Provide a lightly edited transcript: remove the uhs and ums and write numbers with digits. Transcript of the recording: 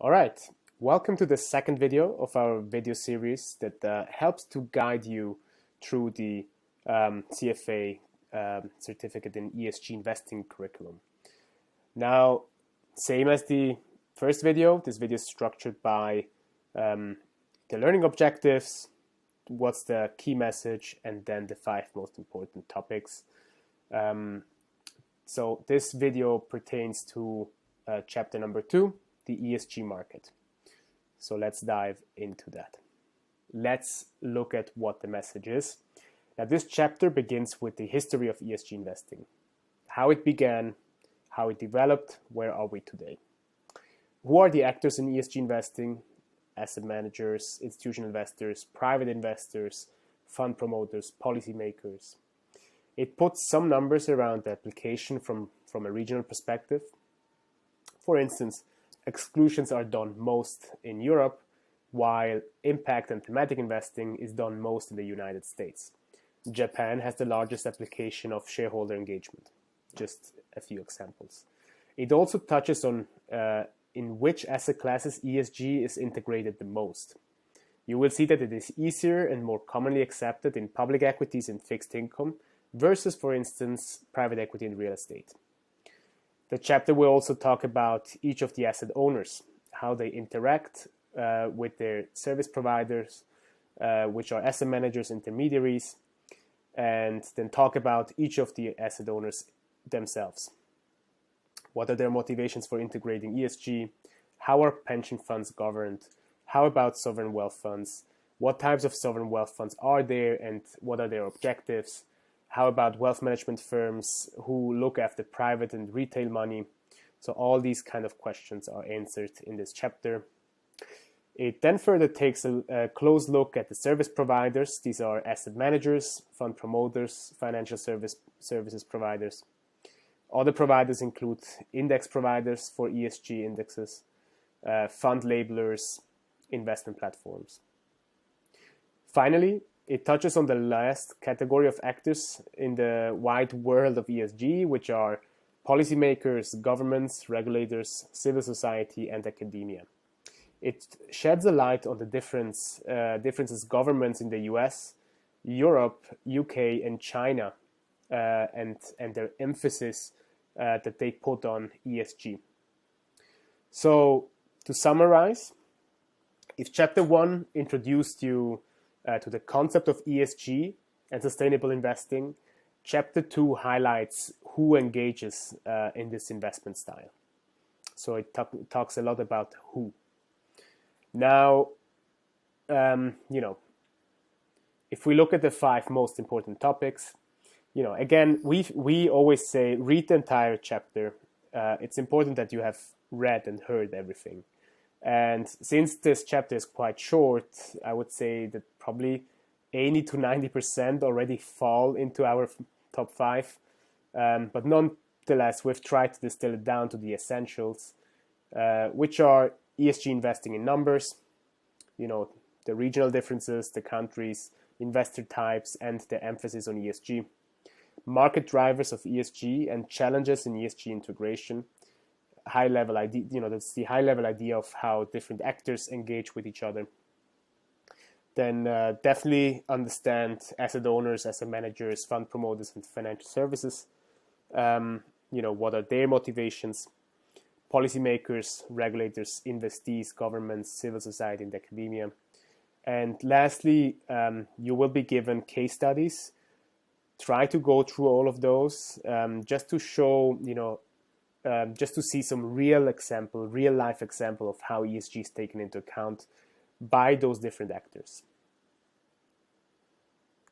All right, welcome to the second video of our video series that helps to guide you through the CFA Certificate in ESG Investing curriculum. Now, same as the first video, this video is structured by the learning objectives, what's the key message, and then the 5 most important topics. So this video pertains to chapter number 2, the ESG market. So let's dive into that. Let's look at what the message is. Now, this chapter begins with the history of ESG investing, how it began, how it developed, where are we today. Who are the actors in ESG investing? Asset managers, institutional investors, private investors, fund promoters, policymakers. It puts some numbers around the application from a regional perspective. For instance, exclusions are done most in Europe, while impact and thematic investing is done most in the United States. Japan has the largest application of shareholder engagement. Just a few examples. It also touches on in which asset classes ESG is integrated the most. You will see that it is easier and more commonly accepted in public equities and fixed income versus, for instance, private equity and real estate. The chapter will also talk about each of the asset owners, how they interact with their service providers, which are asset managers, intermediaries, and then talk about each of the asset owners themselves. What are their motivations for integrating ESG? How are pension funds governed? How about sovereign wealth funds? What types of sovereign wealth funds are there and what are their objectives? How about wealth management firms who look after private and retail money? So all these kind of questions are answered in this chapter. It then further takes a close look at the service providers. These are asset managers, fund promoters, financial services providers. Other providers include index providers for ESG indexes, fund labelers, investment platforms. Finally, it touches on the last category of actors in the wide world of ESG, which are policymakers, governments, regulators, civil society, and academia. It sheds a light on the differences governments in the US, Europe, UK, and China, and their emphasis that they put on ESG. So, to summarize, if Chapter 1 introduced you to the concept of ESG and sustainable investing, Chapter 2 highlights who engages in this investment style. So it talks a lot about who. Now, if we look at the 5 most important topics, again, we always say read the entire chapter. It's important that you have read and heard everything. And since this chapter is quite short, I would say that probably 80 to 90% already fall into our top 5. But nonetheless, we've tried to distill it down to the essentials, which are ESG investing in numbers, the regional differences, the countries, investor types, and the emphasis on ESG. Market drivers of ESG and challenges in ESG integration. High-level idea, that's the high-level idea of how different actors engage with each other. Then definitely understand asset owners, asset managers, fund promoters, and financial services. What are their motivations? Policymakers, regulators, investees, governments, civil society, and academia. And lastly, you will be given case studies. Try to go through all of those just to show, just to see some real life example of how ESG is taken into account by those different actors.